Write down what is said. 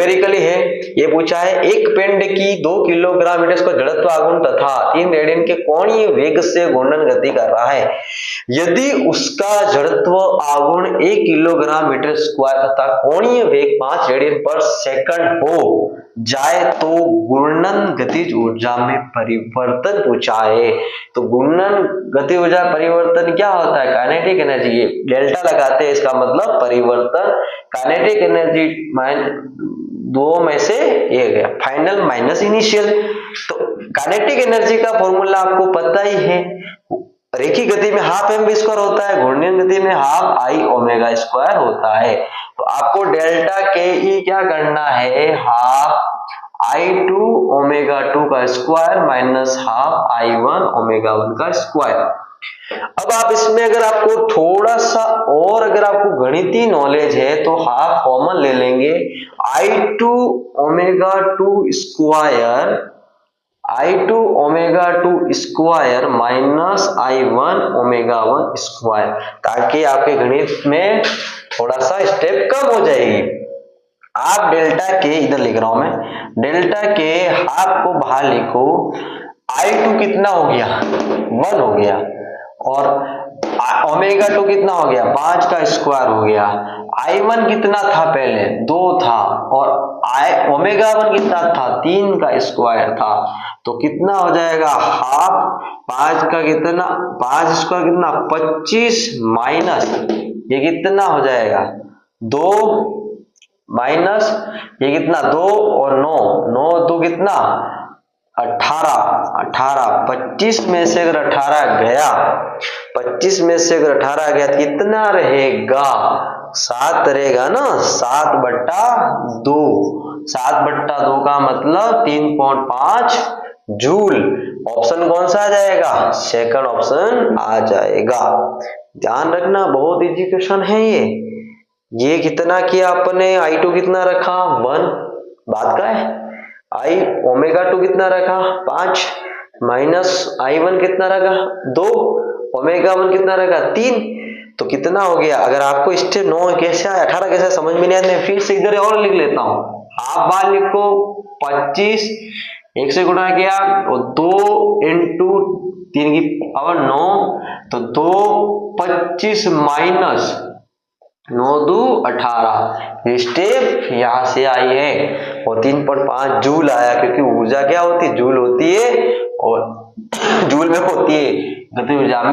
Numerically है। ये पूछा है एक पिंड की 2 किलोग्राम मीटर स्क्वायर जड़त्व आघूर्ण तथा 3 रेडियन के कोणीय वेग से घूर्णन गति कर रहा है। यदि उसका जड़त्व आघूर्ण 1 किलोग्राम मीटर स्क्वायर तथा कोणीय वेग 5 रेडियन पर सेकंड हो जाए तो घूर्णन गतिज ऊर्जा में परिवर्तन पूछा है। तो घूर्णन गति ऊर्जा परिवर्तन क्या होता है? Kinetic energy. ये डेल्टा लगाते हैं, इसका मतलब परिवर्तन। काइनेटिक एनर्जी दो में से एक है, फाइनल माइनस इनिशियल। तो काइनेटिक एनर्जी का फॉर्मूला आपको पता ही है, रेखीय गति में हाफ एम वी स्क्वायर होता है, घूर्णन गति में हाफ आई ओमेगा स्क्वायर होता है। तो आपको डेल्टा के ई क्या करना है, हाफ I2 ओमेगा 2 का square minus half I1 omega 1 का स्क्वायर। अब आप इसमें अगर आपको थोड़ा सा और अगर आपको गणितीय नॉलेज है तो हाफ कॉमन ले लेंगे, I2 omega 2 square I2 omega 2 square minus I1 omega 1 square, ताकि आपके गणित में थोड़ा सा स्टेप कम हो जाएगी। आप डेल्टा के इधर लिख रहा हूं मैं, डेल्टा के हाफ को बाहर लिखो, I2 कितना हो गया 1 हो गया, और ओमेगा 2 कितना हो गया 5 का स्क्वायर हो गया, I1 कितना था पहले 2 था, और ओमेगा 1 कितना था 3 का स्क्वायर था। तो कितना हो जाएगा हाफ 5 का कितना 5 स्क्वायर कितना 25 माइनस ये कितना हो जाएगा 2 माइनस ये कितना 2 और 9 9 2 कितना 18 18 25 में से अगर 18 गया 25 में से अगर 18 गया कितना रहेगा 7 रहेगा ना, 7/2 7/2 का मतलब 3.5 जूल। ऑप्शन कौन सा आ जाएगा, सेकंड ऑप्शन आ जाएगा। ध्यान रखना बहुत इजी क्वेश्चन है ये कितना किया आपने, I2 कितना रखा 1 बात का है, I ओमेगा 2 कितना रखा 5 माइनस I1 कितना रखा 2 ओमेगा 1 कितना रखा 3, तो कितना हो गया। अगर आपको स्टेप 9 कैसे 18 कैसे समझ में नहीं आया, मैं फिर से इधर और लिख लेता हूँ, आप बार लिखो 25 1 से गुणा किया और 2 इंटू 3 की पावर 9, तो 2 25 माइनस 9 2 18 स्टेप यहां से आई है, और 3.5 जूल आया, क्योंकि ऊर्जा क्या होती है जूल होती है, और जूल में होती है गति ऊर्जा में